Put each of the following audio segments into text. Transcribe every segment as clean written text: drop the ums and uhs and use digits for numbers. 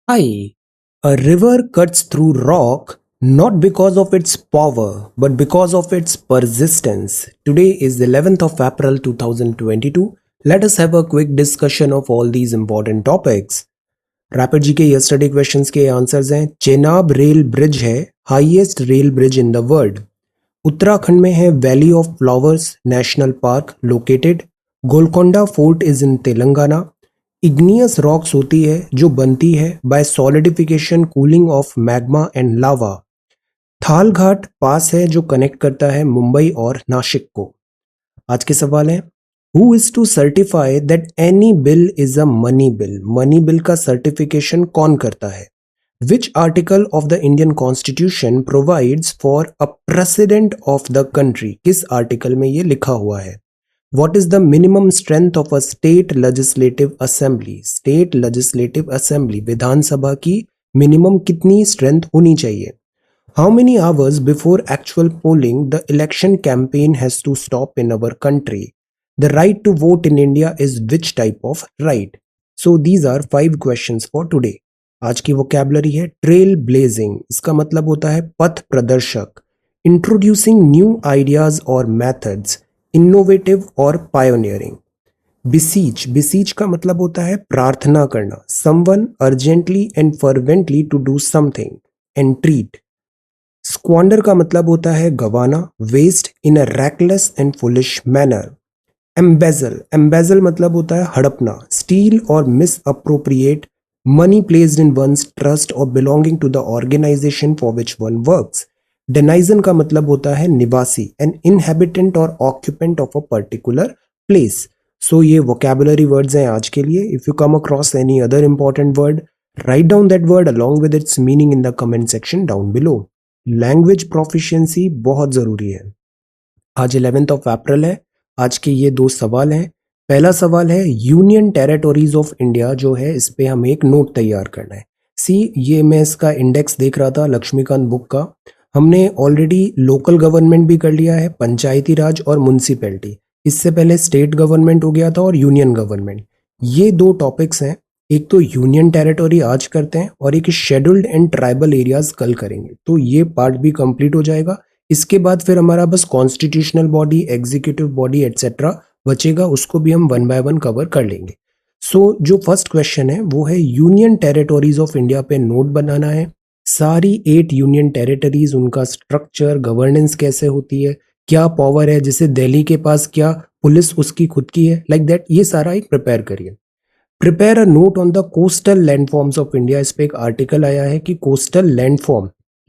Hi, a river cuts through rock not because of its power but because of its persistence. Today is 11th of April 2022. Let us have a quick discussion of all these important topics. Rapid G K yesterday questions के answers हैं Chenab rail bridge है highest rail bridge in the world. Uttarakhand में है valley of flowers national park located. Golconda fort is in Telangana. Igneous rocks होती है जो बनती है by solidification cooling of magma and lava. Thal Ghat पास है जो कनेक्ट करता है मुंबई और नासिक को। आज के सवाल है who is to certify that any bill is a money bill. Money bill का सर्टिफिकेशन कौन करता है। Which article of the Indian constitution provides for a president of the country. किस आर्टिकल में ये लिखा हुआ है। What is the minimum strength of a state legislative assembly? State legislative assembly विधानसभा की मिनिमम कितनी स्ट्रेंथ होनी चाहिए। How many hours before actual polling the election campaign has to stop in our country? The right to vote in India is which type of right? So these are 5 questions for today. आज की vocabulary है trail blazing, इसका मतलब होता है पथ प्रदर्शक। Introducing new ideas or methods, innovative और पायोनियरिंग। बिसीच, बिसीच का मतलब होता है प्रार्थना करना। Someone urgently and fervently to do something. Entreat. Squander का मतलब होता है गवाना। Waste in a reckless and foolish manner. Embezzle, embezzle मतलब होता है हड़पना। स्टील और misappropriate money placed in one's trust और belonging to the organisation for which one works. Denizen का मतलब होता है निवासी, एन इनहेबिटेंट और occupant of a particular place. So ये वोकैबुलरी वर्ड्स हैं आज के लिए। If you come across any other important word, write down that word along with its meaning in the comment section down below. Language proficiency बहुत जरूरी है। आज 11th of April है। आज के ये 2 सवाल हैं। पहला सवाल है यूनियन टेरिटोरीज ऑफ इंडिया जो है इस पे हमें एक नोट तैयार करना है। ये मैं इसका इंडेक्स देख रहा था लक्ष्मीकांत बुक का। हमने ऑलरेडी लोकल गवर्नमेंट भी कर लिया है, पंचायती राज और म्युनिसिपैलिटी। इससे पहले स्टेट गवर्नमेंट हो गया था और यूनियन गवर्नमेंट। ये 2 टॉपिक्स हैं। एक तो यूनियन टेरिटोरी आज करते हैं और एक शेड्यूल्ड एंड ट्राइबल एरियाज कल करेंगे, तो ये पार्ट भी कंप्लीट हो जाएगा। इसके बाद फिर हमारा बस constitutional body, executive body etcetera बचेगा, उसको भी हम 1 बाय 1 कवर कर लेंगे। सो जो फर्स्ट क्वेश्चन है वो है यूनियन टेरिटोरीज ऑफ इंडिया पे नोट बनाना है। सारी 8 यूनियन टेरिटरीज, उनका स्ट्रक्चर, गवर्नेंस कैसे होती है, क्या पावर है, जैसे दिल्ली के पास क्या पुलिस उसकी खुद की है, लाइक दैट, ये सारा एक प्रिपेयर करिए। Prepare a note on the coastal landforms of India. इस पे एक आर्टिकल आया है कि कोस्टल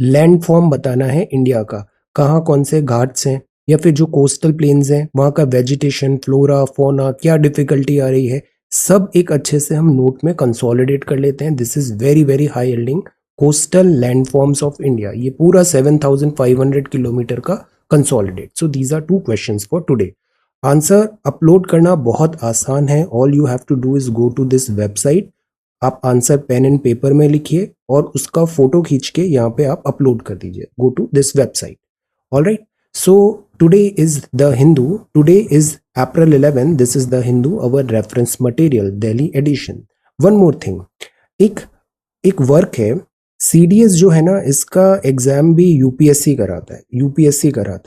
लैंडफॉर्म बताना है इंडिया का, कहाँ कौन से घाट्स हैं या फिर जो कोस्टल प्लेन्स हैं वहाँ का वेजिटेशन, फ्लोरा, फोना, क्या डिफिकल्टी आ रही है, सब एक अच्छे से हम नोट में कंसोलिडेट कर लेते हैं। This is very very high yielding coastal landforms of India. ये पूरा 7500 किलोमीटर का consolidate. So these are 2 questions for today. Answer upload करना बहुत आसान है। All you have to do is go to this website. आप आंसर पेन एंड पेपर में लिखिए और उसका फोटो खींच के यहाँ पे आप अपलोड कर दीजिए। Go to this website. Alright, so today is the Hindu. Today is April 11. This is the Hindu, our reference material, Delhi edition. One more thing, एक वर्क है CDS जो है ना, इसका एग्जाम भी यूपीएससी कराता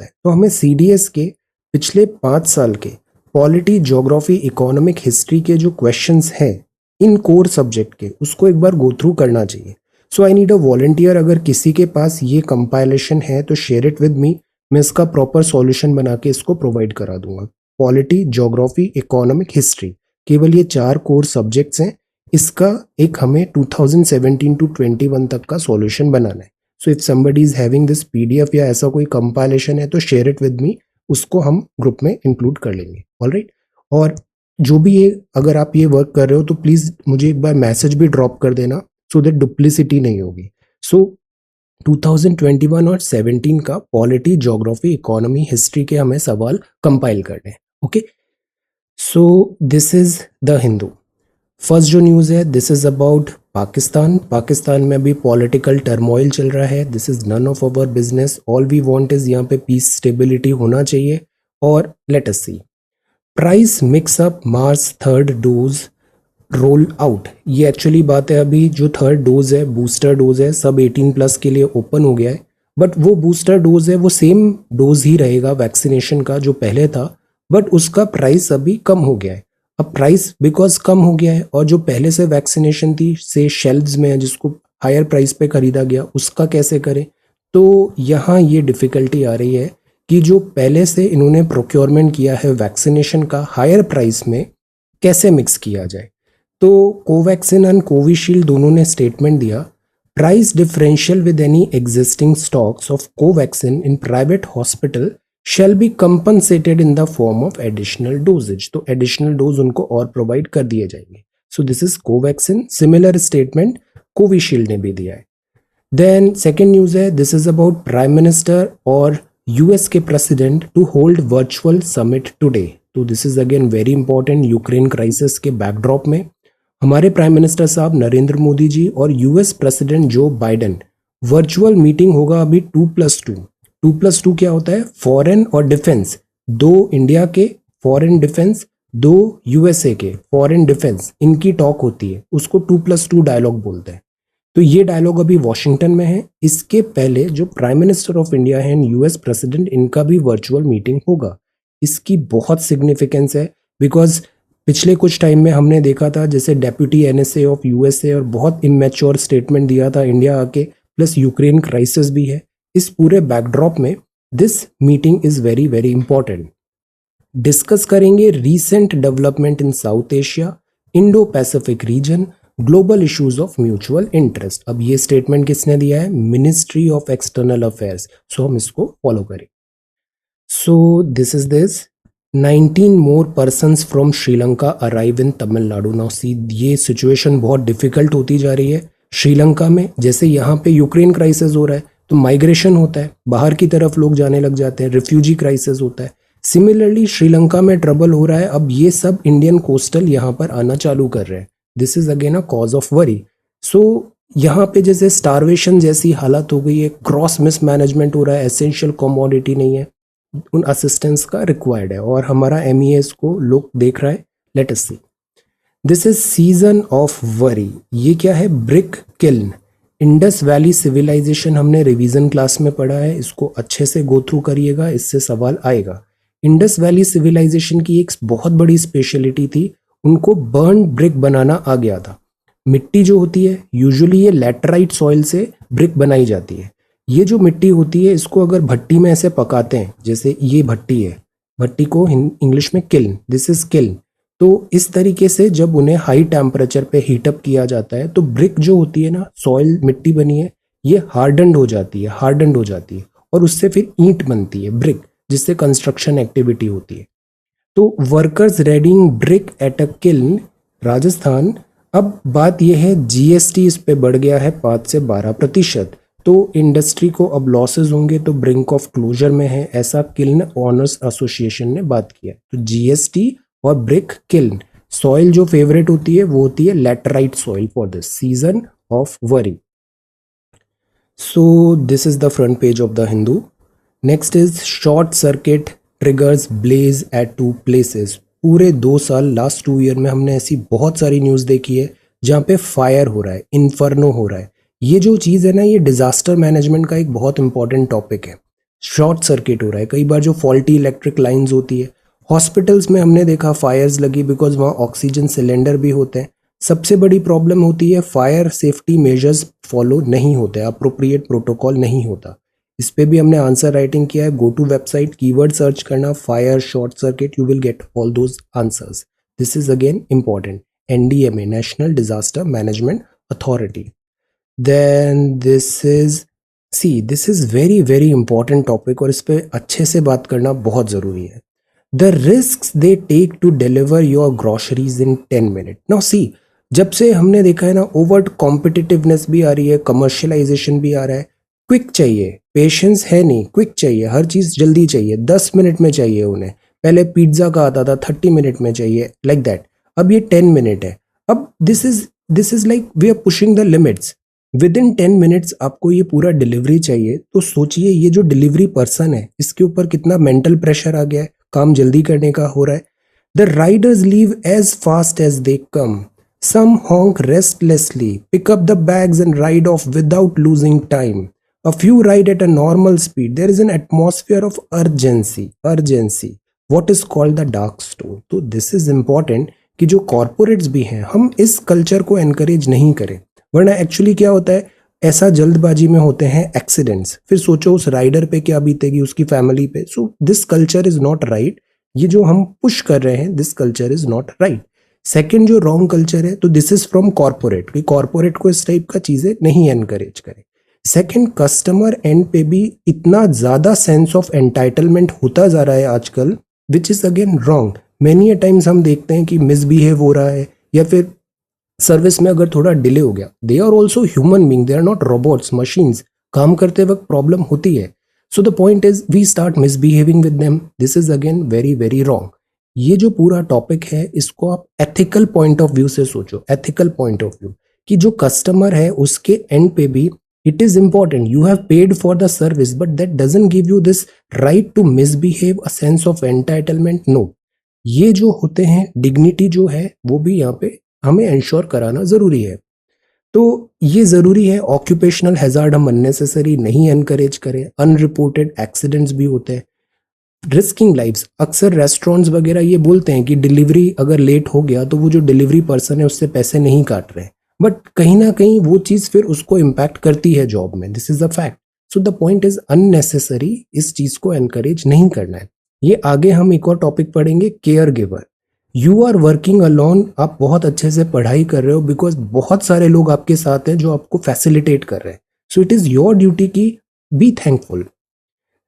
है। तो हमें CDS के पिछले 5 साल के पॉलिटी, ज्योग्राफी, इकोनॉमिक, हिस्ट्री के जो क्वेश्चंस हैं इन कोर सब्जेक्ट के, उसको एक बार गो थ्रू करना चाहिए। सो आई नीड अ वॉलंटियर। अगर किसी के पास ये कंपाइलेशन है तो शेयर इट विद मी। मैं इसका प्रॉपर सॉल्यूशन बना के इसको प्रोवाइड करा दूंगा। पॉलिटी, ज्योग्राफी, इकोनॉमिक, हिस्ट्री, केवल ये 4 कोर सब्जेक्ट्स हैं। इसका एक हमें 2017 to 21 तक का सॉल्यूशन बनाना है। So if somebody is having this PDF या ऐसा कोई कंपाइलेशन है तो शेयर इट विद मी, उसको हम ग्रुप में इंक्लूड कर लेंगे। ऑलराइट, और जो भी ये, अगर आप ये वर्क कर रहे हो तो प्लीज मुझे एक बार मैसेज भी ड्रॉप कर देना सो दैट डुप्लिसिटी नहीं होगी। सो 2021 और 17 का पॉलिटी, ज्योग्राफी, इकोनॉमी, हिस्ट्री के हमें सवाल कंपाइल करने हैं। Okay, so this is the Hindu. First जो न्यूज़ है दिस इज अबाउट पाकिस्तान में अभी पॉलिटिकल टर्मोइल चल रहा है। This is none of our business. All we want is यहाँ पे पीस, स्टेबिलिटी होना चाहिए। और let us see, price mix up mars third dose roll out. ये एक्चुअली बात है, अभी जो थर्ड डोज है, बूस्टर डोज है, सब 18+ के लिए ओपन हो गया है, बट वो बूस्टर डोज है वो सेम डोज ही रहेगा वैक्सीनेशन का जो पहले था, बट उसका प्राइस अभी कम हो गया है। अब प्राइस बिकॉज कम हो गया है और जो पहले से वैक्सीनेशन थी से शेल्व्स में है जिसको हायर प्राइस पे खरीदा गया, उसका कैसे करें? तो यहाँ ये डिफिकल्टी आ रही है कि जो पहले से इन्होंने प्रोक्योरमेंट किया है वैक्सीनेशन का हायर प्राइस में, कैसे मिक्स किया जाए। तो कोवैक्सिन एंड कोविशील्ड दोनों ने स्टेटमेंट दिया, price differential with any existing stocks of Covaxin in private hospital shall be compensated in the form of additional doses. तो एडिशनल डोज उनको और प्रोवाइड कर दिए जाएंगे। So this is Covaxin. Similar statement Covishield ने भी दिया है। देन सेकेंड न्यूज है, this is about prime minister और यूएस के president to hold virtual summit today. तो this is again very important. Ukraine crisis के बैकड्रॉप में हमारे प्राइम मिनिस्टर साहब नरेंद्र मोदी जी और US president Joe Biden, virtual meeting होगा अभी 2+2। 2+2 क्या होता है? फॉरेन और डिफेंस, 2 इंडिया के फॉरेन डिफेंस, 2 यूएसए के फॉरेन डिफेंस, इनकी टॉक होती है, उसको 2+2 डायलॉग बोलते हैं। तो ये डायलॉग अभी वॉशिंगटन में है। इसके पहले जो प्राइम मिनिस्टर ऑफ इंडिया है एंड यूएस प्रेसिडेंट, इनका भी वर्चुअल मीटिंग होगा। इसकी बहुत सिग्निफिकेंस है बिकॉज पिछले कुछ टाइम में हमने देखा था जैसे डेप्यूटी एनएसए ऑफ यूएसए और बहुत इमेच्योर स्टेटमेंट दिया था इंडिया आके, प्लस यूक्रेन क्राइसिस भी है। इस पूरे बैकड्रॉप में this meeting is very very important. Discuss करेंगे recent development in south Asia, Indo Pacific region, global issues of mutual interest. अब ये स्टेटमेंट किसने दिया है? Ministry of external affairs. So हम इसको फॉलो करें। So this is this 19 more persons from Sri Lanka arrive in Tamil Nadu. Now see, ये situation बहुत डिफिकल्ट होती जा रही है श्रीलंका में। जैसे यहाँ पे यूक्रेन क्राइसिस हो रहा है तो माइग्रेशन होता है, बाहर की तरफ लोग जाने लग जाते हैं, रिफ्यूजी क्राइसिस होता है। सिमिलरली श्रीलंका में ट्रबल हो रहा है, अब ये सब इंडियन कोस्टल यहाँ पर आना चालू कर रहे हैं। This is again a cause of worry. So यहाँ पे जैसे स्टारवेशन जैसी हालत हो गई है, क्रॉस मिसमैनेजमेंट हो रहा है, एसेंशियल कमोडिटी नहीं है, उन असिस्टेंस का रिक्वायर्ड है और हमारा MES को लोग देख रहा है। Let us see, this is season of worry. ये क्या है? Brick kiln, Indus valley civilisation हमने रिवीजन क्लास में पढ़ा है, इसको अच्छे से गो थ्रू करिएगा, इससे सवाल आएगा। इंडस वैली सिविलाइजेशन की एक बहुत बड़ी स्पेशलिटी थी, उनको बर्न ब्रिक बनाना आ गया था। मिट्टी जो होती है यूजुअली ये लैटराइट सॉइल से ब्रिक बनाई जाती है। ये जो मिट्टी होती है इसको अगर भट्टी में ऐसे पकाते हैं, जैसे ये भट्टी है, भट्टी को इंग्लिश में किल्न, दिस इज किल्न। तो इस तरीके से जब उन्हें हाई टेम्परेचर पे हीटअप किया जाता है तो ब्रिक जो होती है ना, सॉइल मिट्टी बनी है, ये हार्डन्ड हो जाती है और उससे फिर ईंट बनती है ब्रिक, जिससे कंस्ट्रक्शन एक्टिविटी होती है। तो workers readying brick at a kiln, Rajasthan. अब बात यह है GST इस पे बढ़ गया है 5 से 12%, तो इंडस्ट्री को अब लॉसेस होंगे, तो ब्रिंक ऑफ क्लोजर में है, ऐसा किल्न ऑनर्स एसोसिएशन ने बात किया। तो GST और ब्रिक किल्न, सॉइल जो फेवरेट होती है वो होती है laterite soil for this season of worry. So this is the front page of the Hindu. Next is short circuit triggers blaze at 2 places. पूरे 2 साल, लास्ट 2 ईयर में हमने ऐसी बहुत सारी न्यूज़ देखी है जहाँ पे फायर हो रहा है, इन्फर्नो हो रहा है। ये जो चीज़ है ना, ये डिजास्टर मैनेजमेंट का एक बहुत इंपॉर्टेंट टॉपिक है। शॉर्ट सर्किट हो रहा है, कई बार जो फॉल्टी इलेक्ट्रिक लाइंस होती है, हॉस्पिटल्स में हमने देखा फायर्स लगी बिकॉज वहाँ ऑक्सीजन सिलेंडर भी होते हैं। सबसे बड़ी प्रॉब्लम होती है फायर सेफ्टी मेजर्स फॉलो नहीं होते, अप्रोप्रिएट प्रोटोकॉल नहीं होता। इस पे भी हमने आंसर राइटिंग किया है। Go to website, keyword search करना fire, short circuit, you will get all those answers. This is again important, NDMA, national disaster management authority. Then this is very very important topic और इस पे अच्छे से बात करना बहुत जरूरी है। The risk they take to deliver your groceries in 10 minute. Now see, जब से हमने देखा है ना, ओवर्ट कॉम्पिटिटिवनेस भी आ रही है, कमर्शियलाइजेशन भी आ रहा है, क्विक चाहिए, पेशेंस है नहीं, क्विक चाहिए, हर चीज जल्दी चाहिए, 10 मिनट में चाहिए उन्हें। पहले पिज्जा का आता था 30 मिनट में चाहिए, लाइक दैट। अब ये 10 मिनट है। अब this is like we are pushing the limits. Within 10 minutes आपको ये पूरा डिलीवरी चाहिए, तो सोचिए ये जो डिलीवरी पर्सन है इसके ऊपर कितना मेंटल प्रेशर आ गया है, काम जल्दी करने का हो रहा है। The riders leave as fast as they come, Some honk restlessly, pick up the bags and ride off without losing time. A few ride at a normal speed. There is an atmosphere of urgency. Urgency. What is called the dark store. तो this is important कि जो corporates भी हैं हम इस culture को encourage नहीं करें, वरना एक्चुअली क्या होता है, ऐसा जल्दबाजी में होते हैं एक्सीडेंट्स, फिर सोचो उस राइडर पे क्या बीतेगी, उसकी फैमिली पे. So this culture is not right. ये जो हम पुश कर रहे हैं, this culture is not right. Second जो रॉन्ग कल्चर है, तो दिस इज फ्रॉम कॉर्पोरेट, कि कॉर्पोरेट को इस टाइप का चीजें नहीं एनकरेज करें. सेकेंड, कस्टमर एंड पे भी इतना ज्यादा सेंस ऑफ एंटाइटलमेंट होता जा रहा है आजकल, which is again wrong. Many a times हम देखते हैं कि मिसबिहेव हो रहा है, या फिर सर्विस में अगर थोड़ा डिले हो गया. They are also human being, they are not robots, machines. काम करते वक्त प्रॉब्लम होती है. So the point is we start misbehaving with them. This is again very very wrong. ये जो पूरा टॉपिक है, इसको आप एथिकल पॉइंट ऑफ व्यू से सोचो. एथिकल पॉइंट ऑफ व्यू कि जो कस्टमर है उसके एंड पे भी it is important. You have paid for the service, but that doesn't give you this right to misbehave, a sense of entitlement. No, ये जो होते हैं डिग्निटी जो है वो भी यहाँ पे हमें इंश्योर कराना जरूरी है. तो ये जरूरी है. ऑक्यूपेशनल हैजार्ड हम अननेसेसरी नहीं एनकरेज करें. अनरिपोर्टेड एक्सीडेंट्स भी होते हैं. रिस्किंग लाइव्स, अक्सर रेस्टोरेंट्स वगैरह ये बोलते हैं कि डिलीवरी अगर लेट हो गया तो वो जो डिलीवरी पर्सन है उससे पैसे नहीं काट रहे, बट कहीं ना कहीं वो चीज फिर उसको इम्पैक्ट करती है जॉब में. This is a fact. So the point is unnecessary इस चीज को एनकरेज नहीं करना है. ये आगे हम एक और टॉपिक पढ़ेंगे, care giver. You are working alone, आप बहुत अच्छे से पढ़ाई कर रहे हो बिकॉज बहुत सारे लोग आपके साथ हैं जो आपको फैसिलिटेट कर रहे हैं. So it is your duty की be thankful.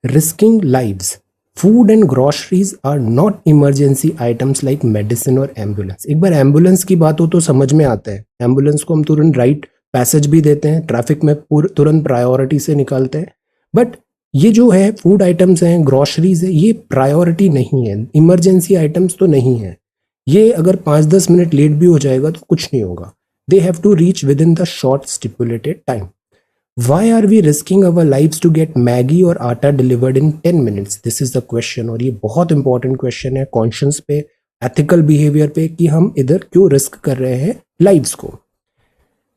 Risking lives, food and groceries are not emergency items like medicine और एम्बुलेंस. एक बार एम्बुलेंस की बात हो तो समझ में आता है. एम्बुलेंस को हम तुरंत राइट पैसेज भी देते हैं, ट्रैफिक में तुरंत प्रायोरिटी से निकालते हैं. बट ये जो है फूड आइटम्स हैं, ग्रोसरीज है, ये प्रायोरिटी नहीं है. इमरजेंसी आइटम्स तो नहीं है. ये अगर 5-10 मिनट लेट भी हो जाएगा तो कुछ नहीं होगा. They have to reach within the short stipulated time. Why are we risking our lives to get Maggi और atta delivered in 10 minutes? This is the question. और ये बहुत इंपॉर्टेंट क्वेश्चन है कॉन्शियस पे, एथिकल बिहेवियर पे, कि हम इधर क्यों रिस्क कर रहे हैं लाइव्स को.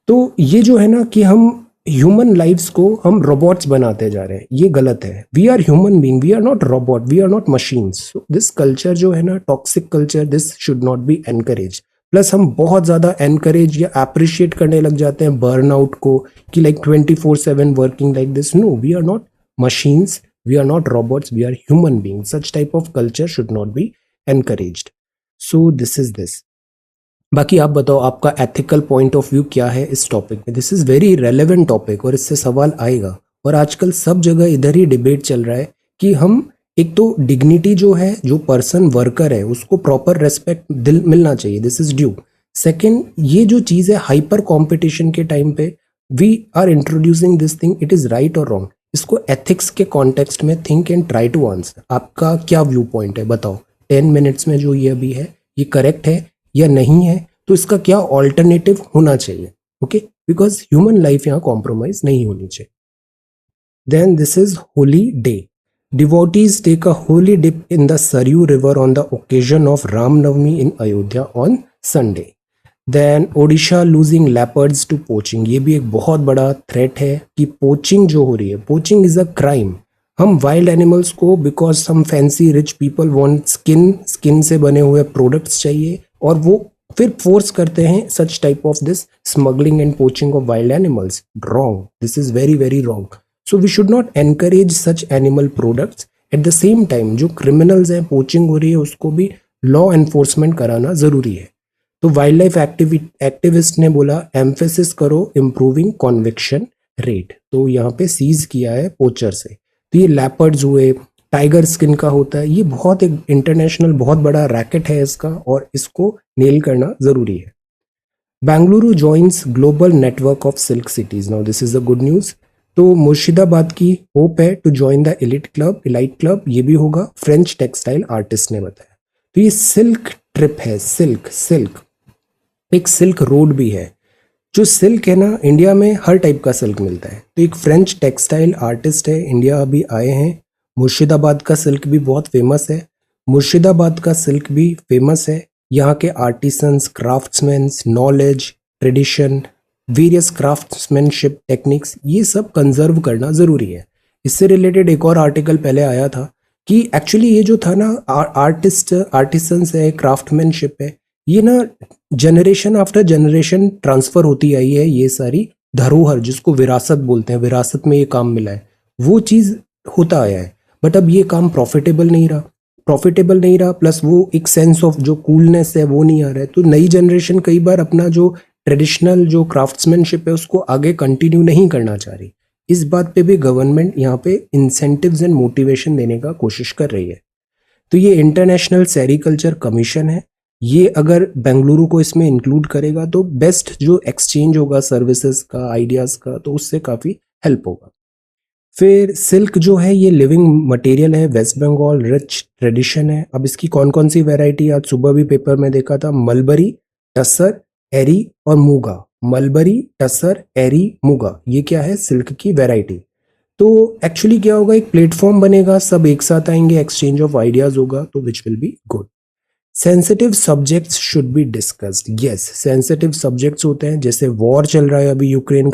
तो ये जो है ना कि हम ह्यूमन लाइव्स को हम रोबोट्स बनाते जा रहे हैं, ये गलत है. We are human being, we are not robot, we are not machines. This culture जो है ना, toxic culture, this should not be encourage. Plus हम बहुत ज़्यादा एनकरेज या अप्रिशिएट करने लग जाते हैं बर्नआउट को, कि like 24/7 working like this. No, we are not machines, we are not robots, we are human being. Such type of culture should not be encouraged. So this is this. बाकी आप बताओ आपका एथिकल पॉइंट ऑफ व्यू क्या है इस topic में. This is very relevant topic और इससे सवाल आएगा. और आजकल सब जगह इधर ही डिबेट चल रहा है कि हम एक तो डिग्निटी जो है, जो पर्सन वर्कर है, उसको प्रॉपर रेस्पेक्ट दिल मिलना चाहिए. This is due. सेकेंड, ये जो चीज़ है हाइपर कॉम्पिटिशन के टाइम पे we are introducing this thing, it is right और रॉन्ग. इसको एथिक्स के कॉन्टेक्स्ट में think and try to answer. आपका क्या व्यू पॉइंट है, बताओ. 10 मिनट्स में जो ये अभी है ये करेक्ट है या नहीं है, तो इसका क्या ऑल्टरनेटिव होना चाहिए. ओके, बिकॉज ह्यूमन लाइफ यहाँ कॉम्प्रोमाइज नहीं होनी चाहिए. Then this is holy day. Devotees take a holy dip in the Saryu River on the occasion of Ram Navami in Ayodhya on Sunday. Then Odisha losing leopards to poaching. ये भी एक बहुत बड़ा threat है कि poaching जो हो रही है, पोचिंग इज अ क्राइम. हम वाइल्ड एनिमल्स को because some fancy rich people want skin से बने हुए प्रोडक्ट्स चाहिए, और वो फिर फोर्स करते हैं सच type of this smuggling and poaching of wild animals. Wrong. This is very very wrong. So we should not encourage such animal products. At the same time जो criminals हैं, पोचिंग हो रही है, उसको भी लॉ एनफोर्समेंट कराना ज़रूरी है. तो वाइल्ड लाइफ एक्टिविस्ट ने बोला एम्फेसिस करो इम्प्रूविंग कॉन्विक्शन रेट. तो यहाँ पे सीज किया है पोचर से. तो ये लेपर्ड्स हुए, टाइगर स्किन का होता है, ये बहुत एक इंटरनेशनल बहुत बड़ा रैकेट है इसका, और इसको नेल करना ज़रूरी है. Bengaluru joins global network of silk cities. Now this is the good news. तो मुर्शिदाबाद की होप है to join the elite club. ये भी होगा, फ्रेंच टेक्सटाइल आर्टिस्ट ने बताया. तो ये सिल्क ट्रिप है. सिल्क एक सिल्क रोड भी है. जो सिल्क है ना, इंडिया में हर टाइप का सिल्क मिलता है. तो एक फ्रेंच टेक्सटाइल आर्टिस्ट है, इंडिया अभी आए हैं. मुर्शिदाबाद का सिल्क भी बहुत फेमस है. मुर्शिदाबाद का सिल्क भी फेमस है. यहाँ के artisans, craftsman, knowledge, tradition, various craftsmanship techniques, ये सब कंजर्व करना ज़रूरी है। इससे रिलेटेड एक और आर्टिकल पहले आया था कि एक्चुअली ये जो था ना, आर्टिसंस है, क्राफ्टमैनशिप है, ये ना जनरेशन आफ्टर जनरेशन ट्रांसफ़र होती आई है। ये सारी धरोहर, जिसको विरासत बोलते हैं, विरासत में ये काम मिला है, वो चीज़ होता आया है। बट अब ये काम प्रॉफिटेबल नहीं रहा, प्लस वो एक सेंस ऑफ जो कूलनेस है वो नहीं आ रहा है। तो नई जनरेशन कई बार अपना जो ट्रेडिशनल जो क्राफ्ट्समैनशिप है उसको आगे कंटिन्यू नहीं करना चाह रही। इस बात पे भी गवर्नमेंट यहाँ पे इंसेंटिव्स एंड मोटिवेशन देने का कोशिश कर रही है। तो ये इंटरनेशनल सेरिकल्चर कमीशन है, ये अगर बेंगलुरु को इसमें इंक्लूड करेगा तो बेस्ट जो एक्सचेंज होगा सर्विसेज का, आइडियाज़ का, तो उससे काफ़ी हेल्प होगा। फिर सिल्क जो है ये लिविंग मटेरियल है, वेस्ट बंगाल रिच ट्रेडिशन है। अब इसकी कौन कौन सी वैरायटी, आज सुबह भी पेपर में देखा था, मलबरी, टसर, एरी और मूगा। मलबरी, टसर, एरी, मूगा, ये क्या है, सिल्क की वैरायटी। तो एक्चुअली क्या होगा, एक प्लेटफॉर्म बनेगा, सब एक साथ आएंगे, एक्सचेंज ऑफ आइडियाज होगा, तो which will be good. Sensitive subjects should be discussed. Yes, sensitive subjects होते हैं, जैसे वॉर चल रहा है अभी यूक्रेन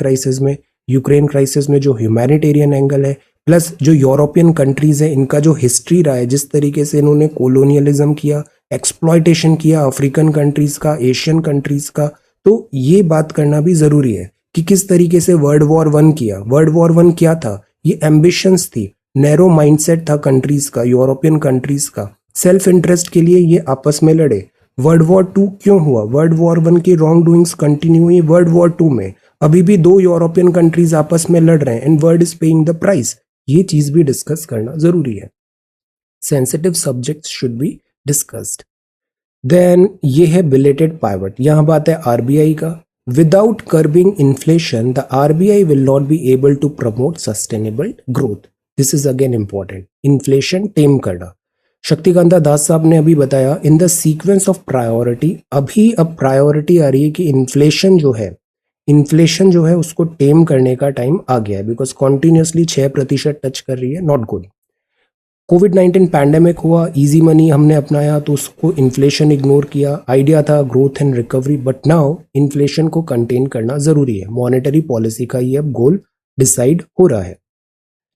क्राइसिस में जो ह्यूमैनिटेरियन एंगल है, प्लस जो यूरोपियन कंट्रीज है, इनका जो हिस्ट्री रहा है, जिस तरीके से इन्होंने कोलोनियलिज्म किया, एक्सप्लॉयटेशन किया अफ्रीकन कंट्रीज का, एशियन कंट्रीज का, तो ये बात करना भी जरूरी है कि किस तरीके से वर्ल्ड वॉर वन किया। वर्ल्ड वॉर वन क्या था, ये एम्बिशंस थी, नैरो माइंडसेट था कंट्रीज का, यूरोपियन कंट्रीज का, सेल्फ इंटरेस्ट के लिए ये आपस में लड़े। वर्ल्ड वॉर टू क्यों हुआ, वर्ल्ड वॉर वन की रॉन्ग डूइंग्स कंटिन्यू हुई वर्ल्ड वॉर टू में, अभी भी दो यूरोपियन कंट्रीज आपस में लड़ रहे हैं and world is paying the price. ये चीज भी डिस्कस करना जरूरी है। Sensitive subjects should be discussed. Then ये है बिलेटेड पाइवट, यहां बात है आरबीआई का। Without curbing inflation the RBI will not be able to promote sustainable growth. This is again important, inflation tame करना। शक्तिकांता दास साहब ने अभी बताया in the sequence of priority, अभी अब प्रायोरिटी आ रही है कि इन्फ्लेशन जो है उसको टेम करने का टाइम आ गया है, बिकॉज कॉन्टिन्यूसली 6% टच कर रही है, नॉट गुड। कोविड-19 पैंडेमिक हुआ, इजी मनी हमने अपनाया तो उसको इन्फ्लेशन इग्नोर किया, आइडिया था growth and recovery, but now inflation को कंटेन करना जरूरी है। मॉनेटरी पॉलिसी का ये अब गोल डिसाइड हो रहा है।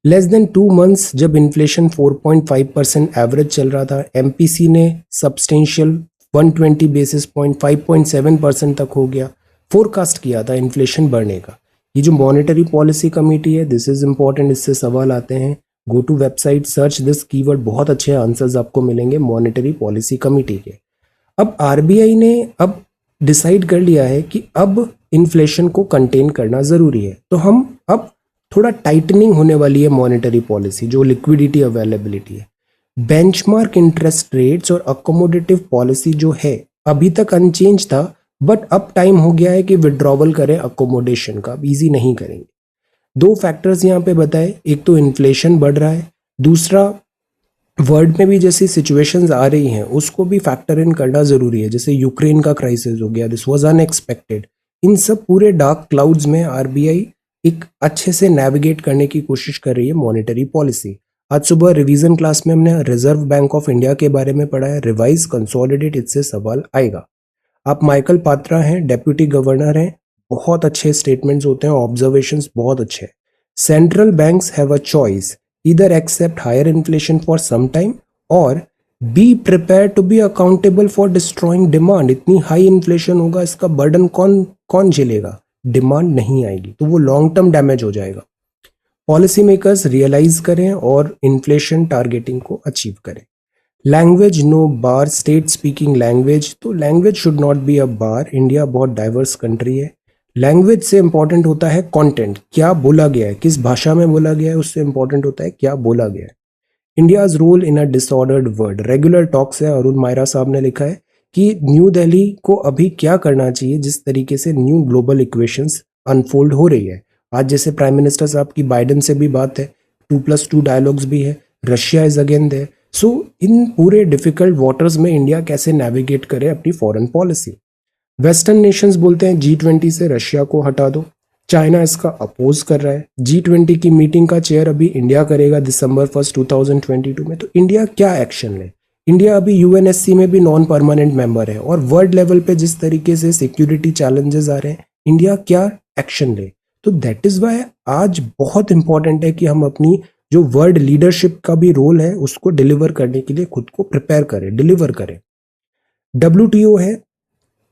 लेस देन 2 मंथ्स जब इन्फ्लेशन 4.5% एवरेज चल रहा था, एमपीसी ने सब्सटेंशियल 120 बेसिस पॉइंट 5.7% तक हो गया, फोरकास्ट किया था इन्फ्लेशन बढ़ने का। ये जो मॉनेटरी पॉलिसी कमेटी है, दिस इज इंपॉर्टेंट, इससे सवाल आते हैं। Go to website, search this keyword, बहुत अच्छे आंसर्स आपको मिलेंगे मॉनेटरी पॉलिसी कमेटी के। अब आरबीआई ने अब डिसाइड कर लिया है कि अब इन्फ्लेशन को कंटेन करना जरूरी है, तो हम अब थोड़ा टाइटनिंग होने वाली है मॉनेटरी पॉलिसी, जो लिक्विडिटी अवेलेबिलिटी है। बेंचमार्क इंटरेस्ट रेट्स और अकोमोडेटिव पॉलिसी जो है अभी तक अनचेंज था, बट अब टाइम हो गया है कि विड्रॉवल करें अकोमोडेशन का, इजी नहीं करेंगे। 2 फैक्टर्स यहाँ पे बताए, एक तो इन्फ्लेशन बढ़ रहा है, दूसरा वर्ल्ड में भी जैसी सिचुएशंस आ रही हैं उसको भी फैक्टर इन करना जरूरी है, जैसे यूक्रेन का क्राइसिस हो गया, दिस वाज अनएक्सपेक्टेड। इन सब पूरे डार्क क्लाउड्स में आरबीआई एक अच्छे से नेविगेट करने की कोशिश कर रही है मॉनेटरी पॉलिसी। आज सुबह रिवीजन क्लास में हमने रिजर्व बैंक ऑफ इंडिया के बारे में पढ़ा है, रिवाइज कंसोलिडेट, इससे सवाल आएगा। आप माइकल पात्रा हैं, डेप्यूटी गवर्नर हैं, बहुत अच्छे स्टेटमेंट्स होते हैं, ऑब्जर्वेशंस बहुत अच्छे हैं। Central banks have a choice, either accept higher inflation for some time और be prepare to be accountable for destroying demand. इतनी हाई इन्फ्लेशन होगा, इसका बर्डन कौन झेलेगा, डिमांड नहीं आएगी, तो वो लॉन्ग टर्म डैमेज हो जाएगा। पॉलिसी मेकर्स रियलाइज करें और इन्फ्लेशन टारगेटिंग को अचीव करें। लैंग्वेज नो बार, स्टेट स्पीकिंग लैंग्वेज, तो language should not be a bar. India बहुत डाइवर्स कंट्री है, लैंग्वेज से इंपॉर्टेंट होता है कंटेंट, क्या बोला गया है, किस भाषा में बोला गया है, उससे इंपॉर्टेंट होता है क्या बोला गया है। India's role in a disordered world, regular talks है, अरुण मायरा साहब ने लिखा है कि न्यू दिल्ली को अभी क्या करना चाहिए, जिस तरीके से न्यू ग्लोबल इक्वेशंस अनफोल्ड हो रही है। आज जैसे प्राइम मिनिस्टर साहब की बाइडन से भी बात है, 2+2 डायलॉग्स भी है, रशिया इज अगेन देयर। सो इन पूरे डिफिकल्ट वाटर्स में इंडिया कैसे नेविगेट करे अपनी फॉरेन पॉलिसी। वेस्टर्न नेशंस बोलते हैं G20 से रशिया को हटा दो, चाइना इसका अपोज कर रहा है। G20 की मीटिंग का चेयर अभी इंडिया करेगा दिसंबर 1, 2022 में, तो इंडिया क्या एक्शन ले। इंडिया अभी यूएनएससी में भी नॉन परमानेंट मेंबर है, और वर्ल्ड लेवल पे जिस तरीके से सिक्योरिटी चैलेंजेस आ रहे हैं, इंडिया क्या एक्शन ले। तो दैट इज वाई आज बहुत इंपॉर्टेंट है कि हम अपनी जो वर्ल्ड लीडरशिप का भी रोल है उसको डिलीवर करने के लिए खुद को प्रिपेयर करें, डिलीवर करें। WTO है,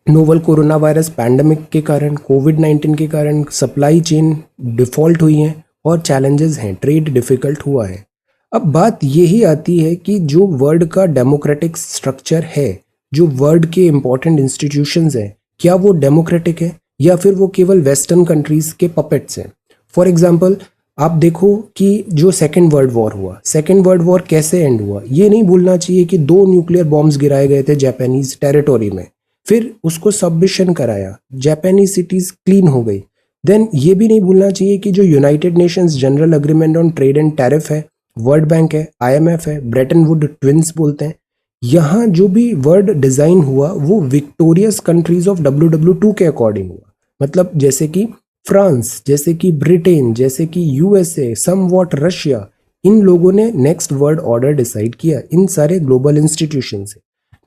नोवल कोरोना वायरस पैंडमिक के कारण, कोविड-19 के कारण सप्लाई चेन डिफॉल्ट हुई हैं और चैलेंजेस हैं, ट्रेड डिफिकल्ट हुआ है। अब बात यही आती है कि जो वर्ल्ड का डेमोक्रेटिक स्ट्रक्चर है, जो वर्ल्ड के इंपॉर्टेंट इंस्टीट्यूशंस हैं, क्या वो डेमोक्रेटिक है या फिर वो केवल वेस्टर्न कंट्रीज के पपेट्स हैं। फॉर एग्जाम्पल आप देखो कि जो सेकेंड वर्ल्ड वॉर हुआ, सेकेंड वर्ल्ड वॉर कैसे एंड हुआ, ये नहीं भूलना चाहिए कि 2 न्यूक्लियर बॉम्ब्स गिराए गए थे जापानीज टेरिटोरी में, फिर उसको सबमिशन कराया, जापानीज सिटीज क्लीन हो गई। देन ये भी नहीं भूलना चाहिए कि जो United Nations general agreement on trade and tariff है, वर्ल्ड बैंक है, IMF है, ब्रेटन वुड ट्विंस बोलते हैं, यहाँ जो भी वर्ल्ड डिजाइन हुआ वो विक्टोरियस कंट्रीज ऑफ WW2 के अकॉर्डिंग हुआ। मतलब जैसे कि फ्रांस, जैसे कि ब्रिटेन, जैसे कि USA, समवॉट रशिया, इन लोगों ने नेक्स्ट वर्ल्ड ऑर्डर डिसाइड किया इन सारे ग्लोबल इंस्टीट्यूशन से।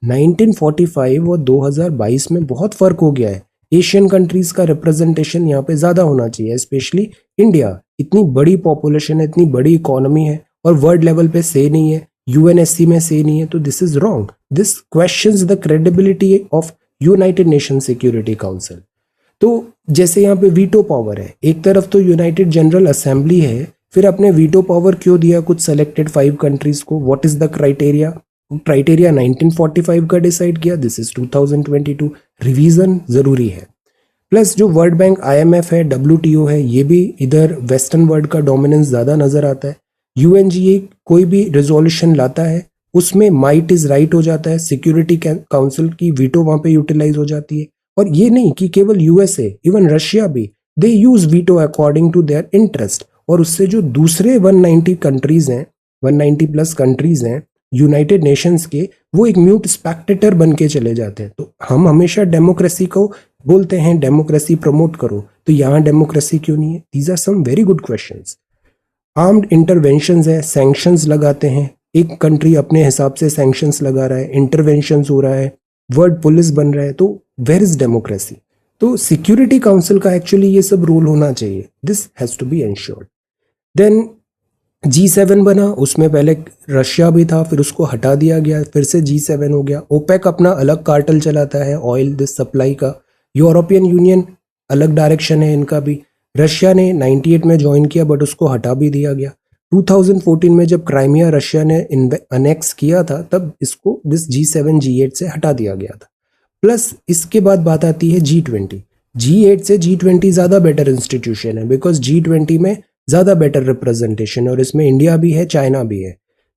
1945 और 2022 में बहुत फर्क हो गया है। एशियन कंट्रीज का रिप्रेजेंटेशन यहाँ पे ज्यादा होना चाहिए, स्पेशली इंडिया। इतनी बड़ी पॉपुलेशन है, इतनी बड़ी इकोनॉमी है और वर्ल्ड लेवल पे से नहीं है, UNSC में से नहीं है, तो this is wrong. This questions the credibility of United nation security council. तो जैसे यहाँ पे वीटो पावर है, एक तरफ तो यूनाइटेड जनरल असेंबली है, फिर अपने वीटो पावर क्यों दिया कुछ सेलेक्टेड 5 कंट्रीज को? What is the criteria? Criteria 1945 का डिसाइड किया, दिस इज 2022, रिवीजन जरूरी है। प्लस जो वर्ल्ड बैंक, IMF है, WTO है, ये भी इधर वेस्टर्न वर्ल्ड का डोमिनेंस ज्यादा नजर आता है। UNGA कोई भी रेजोल्यूशन लाता है उसमें माइट इज राइट हो जाता है, सिक्योरिटी काउंसिल की वीटो वहां पे यूटिलाइज हो जाती है। और ये नहीं कि केवल USA, इवन रशिया भी, they use veto according to their interest. और उससे जो दूसरे 190 कंट्रीज हैं, 190 प्लस कंट्रीज हैं यूनाइटेड नेशंस के, वो एक म्यूट स्पेक्टेटर बन के चले जाते हैं। तो हम हमेशा डेमोक्रेसी को बोलते हैं, डेमोक्रेसी प्रमोट करो, तो यहाँ डेमोक्रेसी क्यों नहीं है? These are some very good questions. Armed interventions है, सैंक्शंस लगाते हैं, एक कंट्री अपने हिसाब से सैंक्शंस लगा रहा है, इंटरवेंशंस हो रहा है, वर्ल्ड पुलिस बन रहा है, तो वेयर इज डेमोक्रेसी? तो सिक्योरिटी काउंसिल का एक्चुअली ये सब रोल होना चाहिए, this has to be ensured. Then G7 बना, उसमें पहले रशिया भी था, फिर उसको हटा दिया गया, फिर से G7 हो गया। ओपेक अपना अलग कार्टल चलाता है ऑयल दिस सप्लाई का। यूरोपियन यूनियन अलग डायरेक्शन है इनका भी। रशिया ने 98 में ज्वाइन किया बट उसको हटा भी दिया गया। 2014 में जब क्राइमिया रशिया ने अनेक्स किया था तब इसको दिस G7 G8 से हटा दिया गया था। प्लस इसके बाद बात आती है G20। G8 से G20 ज़्यादा बेटर इंस्टीट्यूशन है, बिकॉज G20 में ज़्यादा बेटर रिप्रेजेंटेशन और इसमें इंडिया भी है, चाइना भी है।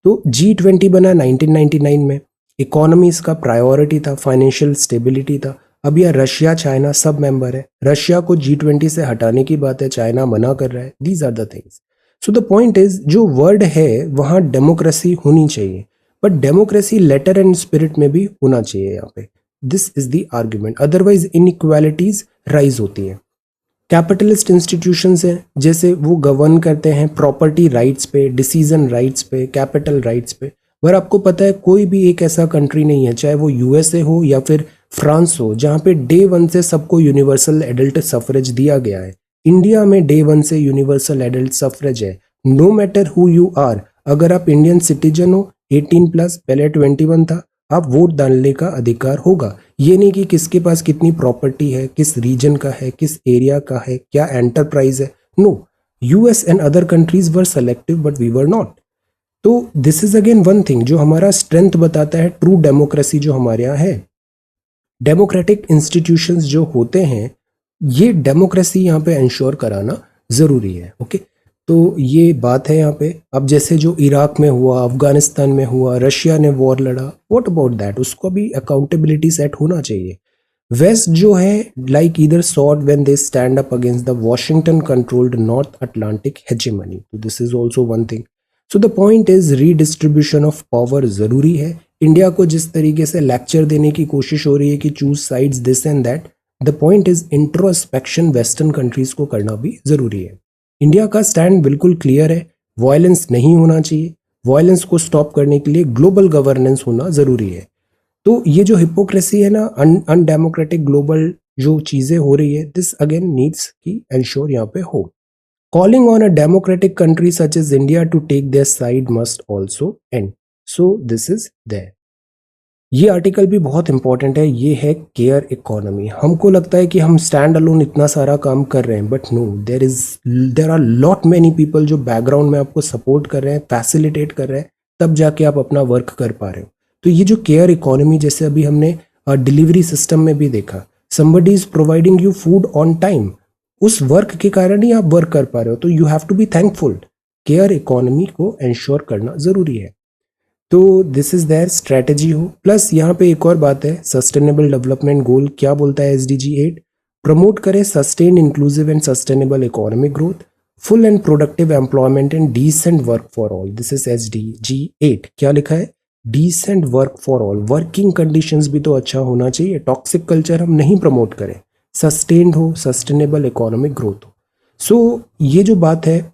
तो G20 बना 1999 में, इकोनॉमी इसका प्रायोरिटी था, फाइनेंशियल स्टेबिलिटी था। अब यह रशिया, चाइना सब मेंबर है, रशिया को G20 से हटाने की बात है, चाइना मना कर रहा है। These are the things. So the point is, जो वर्ल्ड है वहाँ डेमोक्रेसी होनी चाहिए, but democracy letter and spirit में भी होना चाहिए यहाँ पे। This is the argument, otherwise inequalities rise होती है। कैपिटलिस्ट इंस्टीट्यूशंस हैं, जैसे वो गवर्न करते हैं प्रॉपर्टी राइट्स पे, डिसीजन राइट्स पे, कैपिटल राइट्स पे। पर आपको पता है कोई भी एक ऐसा कंट्री नहीं है, चाहे वो USA हो या फिर फ्रांस हो, जहाँ पे डे 1 से सबको यूनिवर्सल एडल्ट सफरेज दिया गया है। इंडिया में डे 1 से यूनिवर्सल एडल्ट सफरेज है, no matter who you are. अगर आप इंडियन सिटीजन हो 18+, पहले 21 था, आप वोट डालने का अधिकार होगा। ये नहीं कि किसके पास कितनी प्रॉपर्टी है, किस रीजन का है, किस एरिया का है, क्या एंटरप्राइज है। No, US and other countries were selective but we were not. तो this is again one thing जो हमारा स्ट्रेंथ बताता है, ट्रू डेमोक्रेसी जो हमारे यहाँ है। डेमोक्रेटिक इंस्टीट्यूशंस जो होते हैं, ये डेमोक्रेसी यहाँ पे इंश्योर कराना जरूरी है। ओके, तो ये बात है यहाँ पे। अब जैसे जो इराक में हुआ, अफगानिस्तान में हुआ, रशिया ने वॉर लड़ा, व्हाट अबाउट दैट? उसको भी अकाउंटेबिलिटी सेट होना चाहिए। वेस्ट जो है like either sort when they stand up against the Washington controlled North Atlantic hegemony, तो this is also one thing. So the point is redistribution of power जरूरी है। India को जिस तरीके से लेक्चर देने की कोशिश हो रही है कि choose sides this and that, the point is introspection western countries को करना भी जरूरी है। इंडिया का स्टैंड बिल्कुल क्लियर है, वायलेंस नहीं होना चाहिए, वायलेंस को स्टॉप करने के लिए ग्लोबल गवर्नेंस होना ज़रूरी है। तो ये जो हिपोक्रेसी है ना, अनडेमोक्रेटिक ग्लोबल जो चीज़ें हो रही है, दिस अगेन नीड्स की एंश्योर यहाँ पे हो। Calling on a democratic country such as India to take their side must also end. So this is there. ये आर्टिकल भी बहुत इंपॉर्टेंट है। ये है केयर इकोनॉमी। हमको लगता है कि हम स्टैंड अलोन इतना सारा काम कर रहे हैं, but no, there are lot many people जो बैकग्राउंड में आपको सपोर्ट कर रहे हैं, फैसिलिटेट कर रहे हैं, तब जाके आप अपना वर्क कर पा रहे हो। तो ये जो केयर इकोनॉमी, जैसे अभी हमने डिलीवरी सिस्टम में भी देखा, somebody is providing you food on time, उस वर्क के कारण ही आप वर्क कर पा रहे हो, तो you have to be thankful. Care economy को एंश्योर करना जरूरी है। तो दिस इज देयर स्ट्रेटेजी हो। प्लस यहाँ पे एक और बात है, सस्टेनेबल डेवलपमेंट गोल क्या बोलता है SDG 8, प्रमोट करे sustain inclusive and sustainable economic growth, full and productive employment and decent work for all. This is SDG 8। क्या लिखा है? Decent work for all. Working conditions भी तो अच्छा होना चाहिए, टॉक्सिक कल्चर हम नहीं प्रमोट करें, सस्टेन्ड हो, सस्टेनेबल इकोनॉमिक ग्रोथ हो। सो ये जो बात है,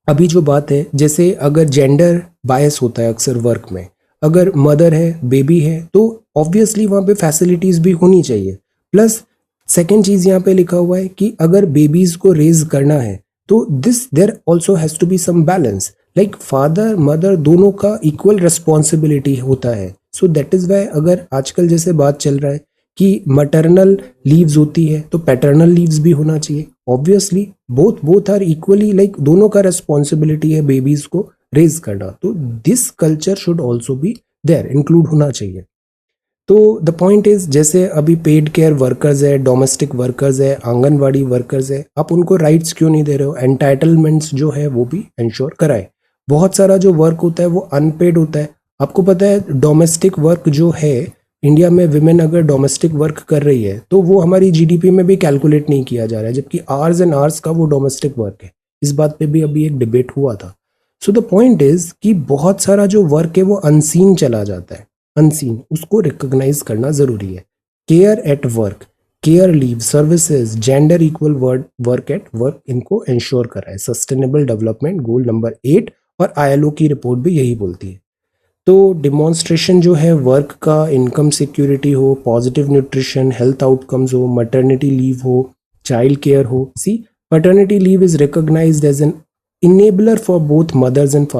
अभी जो बात है, जैसे अगर जेंडर बायस होता है अक्सर वर्क में, अगर मदर है, बेबी है, तो ऑब्वियसली वहाँ पे फैसिलिटीज़ भी होनी चाहिए। प्लस सेकेंड चीज़ यहाँ पे लिखा हुआ है कि अगर बेबीज को रेज करना है तो this there also has to be some balance, like father mother दोनों का इक्वल रिस्पॉन्सिबिलिटी होता है। सो दैट इज़ वाई अगर आजकल जैसे बात चल रहा है कि मटरनल लीव्स होती है तो पैटर्नल लीव्स भी होना चाहिए। Obviously both are equally, like दोनों का रेस्पॉन्सिबिलिटी है बेबीज को रेज करना, तो this culture should also be there, include होना चाहिए। तो द पॉइंट इज, जैसे अभी पेड केयर वर्कर्स है, डोमेस्टिक वर्कर्स है, आंगनवाड़ी वर्कर्स है, आप उनको राइट्स क्यों नहीं दे रहे हो? एंटाइटलमेंट्स जो है वो भी इंश्योर कराए। बहुत सारा जो वर्क होता है वो अनपेड होता है। आपको पता है डोमेस्टिक वर्क जो है इंडिया में, विमेन अगर डोमेस्टिक वर्क कर रही है तो वो हमारी GDP में भी कैलकुलेट नहीं किया जा रहा है, जबकि आवर्स एंड आवर्स का वो डोमेस्टिक वर्क है। इस बात पे भी अभी एक डिबेट हुआ था। सो द पॉइंट इज कि बहुत सारा जो वर्क है वो अनसीन चला जाता है, अनसीन, उसको रिकॉग्नाइज करना जरूरी है। Care at work, care leave, services, gender equal work at work, इनको इंश्योर कर रहा है सस्टेनेबल डेवलपमेंट गोल नंबर 8, और ILO की रिपोर्ट भी यही बोलती है। तो डिमॉन्स्ट्रेशन जो है वर्क का, इनकम सिक्योरिटी हो, पॉजिटिव न्यूट्रिशन, हेल्थ आउटकम्स हो, मटर्निटी लीव हो, चाइल्ड केयर हो। सी, paternity leave is recognized as an enabler for both mothers and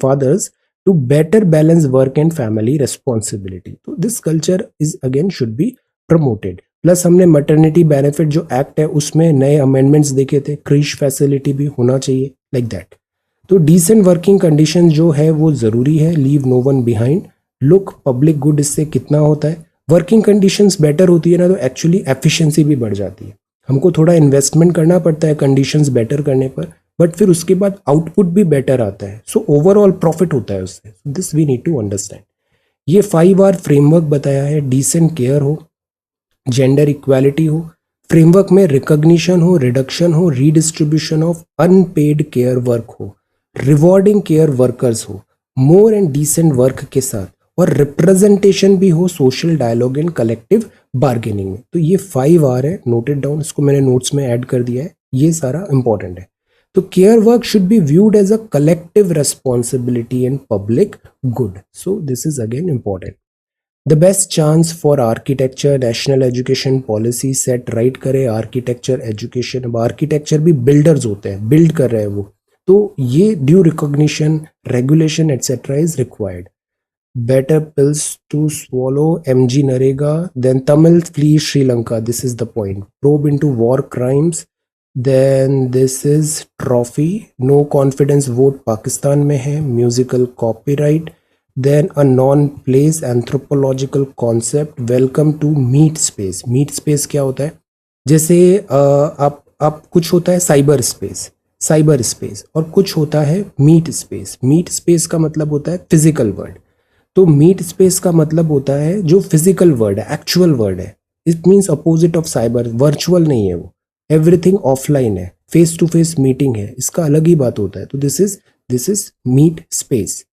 fathers to better balance work and family responsibility. So this culture is again should be promoted. Plus हमने maternity benefit जो act है उसमें नए amendments देखे थे, Krish facility भी होना चाहिए, लाइक दैट। तो डिसेंट वर्किंग कंडीशन जो है वो ज़रूरी है, leave no one behind, look public good, इससे कितना होता है, वर्किंग कंडीशंस बेटर होती है ना तो एक्चुअली एफिशिएंसी भी बढ़ जाती है। हमको थोड़ा इन्वेस्टमेंट करना पड़ता है कंडीशंस बेटर करने पर, बट फिर उसके बाद आउटपुट भी बेटर आता है, सो ओवरऑल प्रॉफिट होता है उससे। This we need to understand. ये 5R फ्रेमवर्क बताया है, डिसेंट केयर हो, जेंडर इक्वालिटी हो, फ्रेमवर्क में रिकॉग्निशन हो, रिडक्शन हो, redistribution of unpaid care work हो, रिवॉर्डिंग केयर वर्कर्स हो, मोर एंड डिसेंट वर्क के साथ, और रिप्रेजेंटेशन भी हो social dialogue and collective bargaining में। तो ये 5R है, नोटेड डाउन, इसको मैंने नोट्स में ऐड कर दिया है, ये सारा इंपॉर्टेंट है। तो care work should be viewed as a collective responsibility and public good, so this is again important. The best chance for architecture, national education policy set right करे आर्किटेक्चर एजुकेशन। अब architecture भी builders होते हैं, build कर रहे हैं वो, तो ये due recognition, regulation etcetera is required. Better pills to swallow, MG Narega, then Tamil flee Sri Lanka, this is the point. Probe into war crimes, then this is trophy, no confidence vote Pakistan में है, musical copyright, then a non-place anthropological concept, welcome to meat space. meat space क्या होता है? जैसे आप कुछ होता है साइबर स्पेस और कुछ होता है मीट स्पेस। मीट स्पेस का मतलब होता है फिजिकल वर्ल्ड, तो मीट स्पेस का मतलब होता है जो फिजिकल वर्ड है, एक्चुअल वर्ड है। It means opposite of cyber, virtual नहीं है वो, एवरीथिंग ऑफलाइन है, फेस टू फेस मीटिंग है, इसका अलग ही बात होता है। तो this is meet space.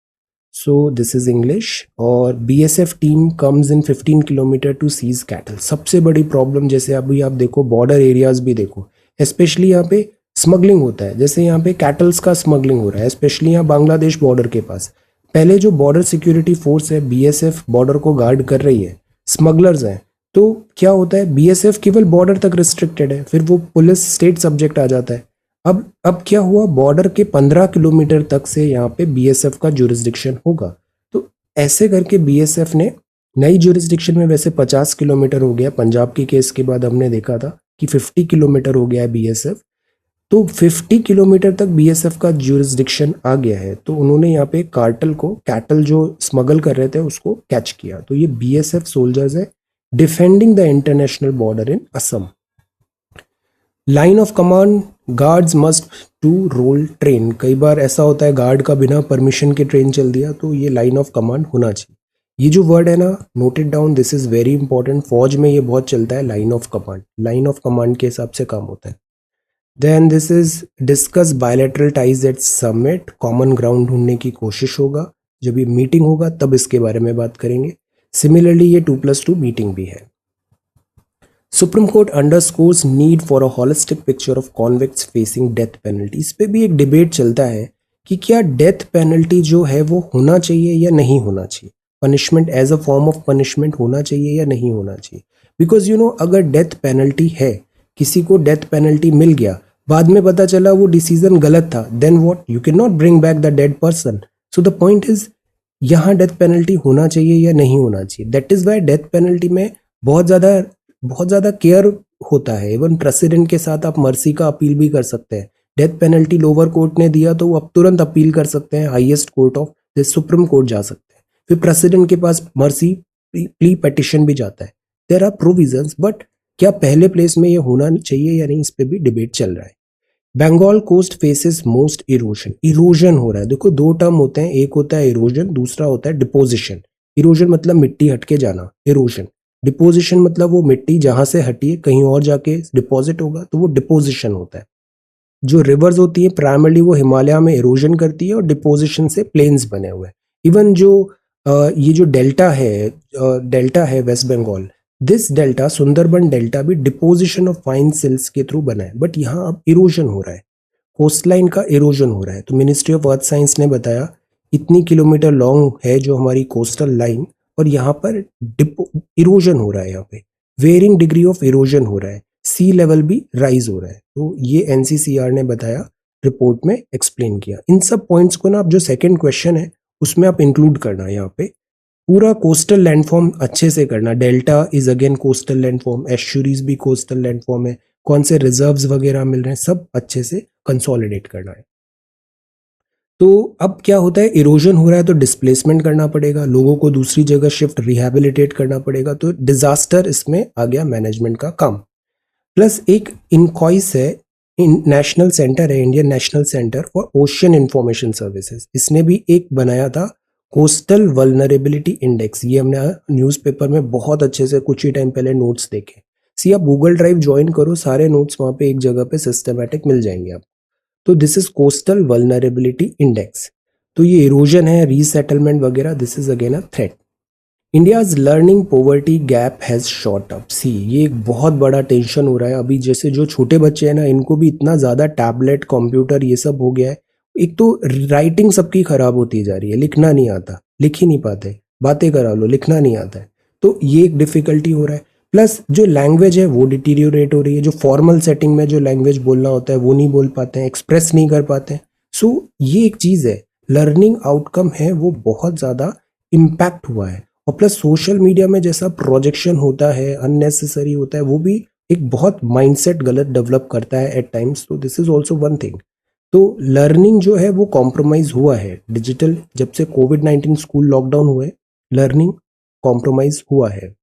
So this is English. और BSF team comes in 15 kilometre to seize cattle. सबसे बड़ी प्रॉब्लम, जैसे अभी आप देखो बॉर्डर एरियाज भी देखो, स्पेशली यहाँ पे स्मगलिंग होता है, जैसे यहाँ पे कैटल्स का स्मगलिंग हो रहा है, स्पेशली यहाँ बांग्लादेश बॉर्डर के पास। पहले जो बॉर्डर सिक्योरिटी फोर्स है, बीएसएफ बॉर्डर को गार्ड कर रही है, स्मगलर्स हैं, तो क्या होता है, बीएसएफ केवल बॉर्डर तक रिस्ट्रिक्टेड है, फिर वो पुलिस स्टेट सब्जेक्ट आ जाता है। अब क्या हुआ, बॉर्डर के 15 किलोमीटर तक से यहाँ पे बीएसएफ का जुरिस्डिक्शन होगा। तो ऐसे करके बीएसएफ ने नई जुरिस्डिक्शन में, वैसे 50 किलोमीटर हो गया, पंजाब के केस के बाद हमने देखा था कि 50 किलोमीटर हो गया है बीएसएफ, तो 50 किलोमीटर तक बीएसएफ का जुरिस्डिक्शन आ गया है। तो उन्होंने यहाँ पे कार्टल को, कैटल जो स्मगल कर रहे थे उसको कैच किया। तो ये बीएसएफ सोल्जर्स है defending the international border in Assam. Line of command, guards must to roll train. कई बार ऐसा होता है गार्ड का बिना परमिशन के ट्रेन चल दिया, तो ये लाइन ऑफ कमांड होना चाहिए। ये जो वर्ड है ना, noted down, this is very important, फौज में ये बहुत चलता है, line of command. Line of command के हिसाब से काम होता है। Then this is discuss bilateral ties at summit, common ground ढूंढने की कोशिश होगा, जब ये मीटिंग होगा तब इसके बारे में बात करेंगे। सिमिलरली ये 2+2 मीटिंग भी है। Supreme court underscores need for a holistic picture of convicts facing death penalty. इस पे भी एक डिबेट चलता है कि क्या डेथ पेनल्टी जो है वो होना चाहिए या नहीं होना चाहिए, punishment as a form of punishment होना चाहिए या नहीं होना चाहिए। बिकॉज यू नो, अगर डेथ पेनल्टी है, किसी को डेथ पेनल्टी मिल गया, बाद में पता चला वो डिसीजन गलत था, then what, you can not bring back the dead person. So the point is, यहाँ डेथ पेनल्टी होना चाहिए या नहीं होना चाहिए। That is why death penalty में बहुत ज़्यादा केयर होता है। इवन प्रेसिडेंट के साथ आप मर्सी का अपील भी कर सकते हैं। डेथ पेनल्टी लोअर कोर्ट ने दिया तो वो अब तुरंत अपील कर सकते हैं, highest court of the supreme court जा सकते हैं, फिर प्रेसिडेंट के पास मर्सी प्ली पिटिशन भी जाता है। देयर आर प्रोविजंस, बट क्या पहले प्लेस में ये होना चाहिए या नहीं, इस पे भी डिबेट चल रहा है। Bengal coast faces most erosion. Erosion हो रहा है, देखो दो टर्म होते हैं, एक होता है इरोजन, दूसरा होता है डिपोजिशन। इरोजन मतलब मिट्टी हटके जाना, इरोजन। डिपोजिशन मतलब वो मिट्टी जहां से हटी है कहीं और जाके डिपॉजिट होगा, तो वो डिपोजिशन होता है। जो रिवर्स होती है प्राइमरली वो हिमालय में इरोजन करती है और डिपोजिशन से प्लेन्स बने हुए हैं। इवन जो ये जो डेल्टा है West Bengal, this delta, Sundarban delta भी डिपोजिशन ऑफ फाइन सिल्स के थ्रू बना है, बट यहाँ अब इरोजन हो रहा है, कोस्टलाइन का इरोजन हो रहा है। तो मिनिस्ट्री ऑफ अर्थ साइंस ने बताया इतनी किलोमीटर लॉन्ग है जो हमारी कोस्टल लाइन, और यहाँ पर इरोजन हो रहा है, यहाँ पे वेरिंग डिग्री ऑफ इरोजन हो रहा है, सी लेवल भी राइज हो रहा है। तो ये एनसीसीआर ने बताया, रिपोर्ट में एक्सप्लेन किया। इन सब पॉइंट्स को ना, आप जो सेकंड क्वेश्चन है उसमें आप इंक्लूड करना, यहाँ पे पूरा कोस्टल लैंडफॉर्म अच्छे से करना। Delta is again coastal landform, estuaries भी कोस्टल लैंडफॉर्म है, कौन से रिजर्व्स वगैरह मिल रहे हैं, सब अच्छे से कंसोलिडेट करना है। तो अब क्या होता है, इरोजन हो रहा है तो डिस्प्लेसमेंट करना पड़ेगा, लोगों को दूसरी जगह शिफ्ट, रिहैबिलिटेट करना पड़ेगा। तो डिजास्टर इसमें आ गया मैनेजमेंट का काम। प्लस एक इनकॉइस है, नेशनल सेंटर है, Indian national centre for ocean information services, इसने भी एक बनाया था कोस्टल वल्नरेबिलिटी इंडेक्स। ये हमने न्यूज़पेपर में बहुत अच्छे से कुछ ही टाइम पहले नोट्स देखे। सी आप गूगल ड्राइव ज्वाइन करो, सारे नोट्स वहाँ पे एक जगह पे सिस्टमैटिक मिल जाएंगे आप। तो this is coastal vulnerability index. तो ये इरोजन है, रीसेटलमेंट वगैरह, this is again a threat. India's learning poverty gap has shot up. See, ये एक बहुत बड़ा टेंशन हो रहा है अभी, जैसे जो छोटे बच्चे हैं ना, इनको भी इतना ज़्यादा टैबलेट, कंप्यूटर ये सब हो गया है। एक तो राइटिंग सबकी खराब होती जा रही है, लिखना नहीं आता, लिख ही नहीं पाते, बातें करा लो, लिखना नहीं आता है, तो ये एक डिफिकल्टी हो रहा है। प्लस जो लैंग्वेज है वो डिटीरियोरेट हो रही है, जो फॉर्मल सेटिंग में जो लैंग्वेज बोलना होता है वो नहीं बोल पाते हैं, एक्सप्रेस नहीं कर पाते हैं। सो ये एक चीज़ है, लर्निंग आउटकम है वो बहुत ज़्यादा इम्पैक्ट हुआ है। और प्लस सोशल मीडिया में जैसा प्रोजेक्शन होता है, अननेसेसरी होता है, वो भी एक बहुत माइंडसेट गलत डेवलप करता है एट टाइम्स। तो this is also one thing. तो लर्निंग जो है वो कॉम्प्रोमाइज हुआ है, डिजिटल जब से कोविड-19 स्कूल लॉकडाउन हुए, लर्निंग कॉम्प्रोमाइज हुआ है।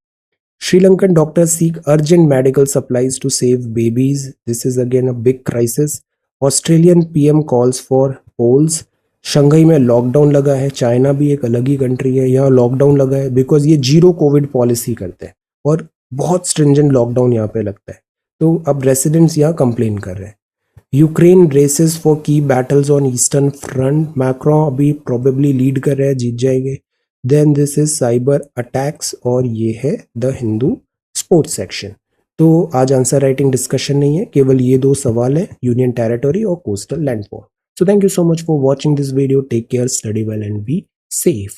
Sri Lankan doctors seek urgent medical supplies to save babies, this is again a big crisis. Australian PM calls for polls. Shanghai में लॉकडाउन लगा है, चाइना भी एक अलग ही कंट्री है, यहाँ लॉकडाउन लगा है बिकॉज ये जीरो कोविड पॉलिसी करते हैं और बहुत स्ट्रिंजेंट लॉकडाउन यहाँ पे लगता है। तो अब रेसिडेंट्स यहाँ कंप्लेन कर रहे हैं। Ukraine races for key battles on eastern front, Macron अभी प्रोबेबली लीड कर रहे हैं, जीत जाएंगे। Then this is cyber attacks, और ये है द हिंदू स्पोर्ट्स सेक्शन। तो आज आंसर राइटिंग डिस्कशन नहीं है, केवल ये 2 सवाल है, यूनियन टेरिटरी और coastal landform. So thank you so much for watching this video. Take care, study well and be safe.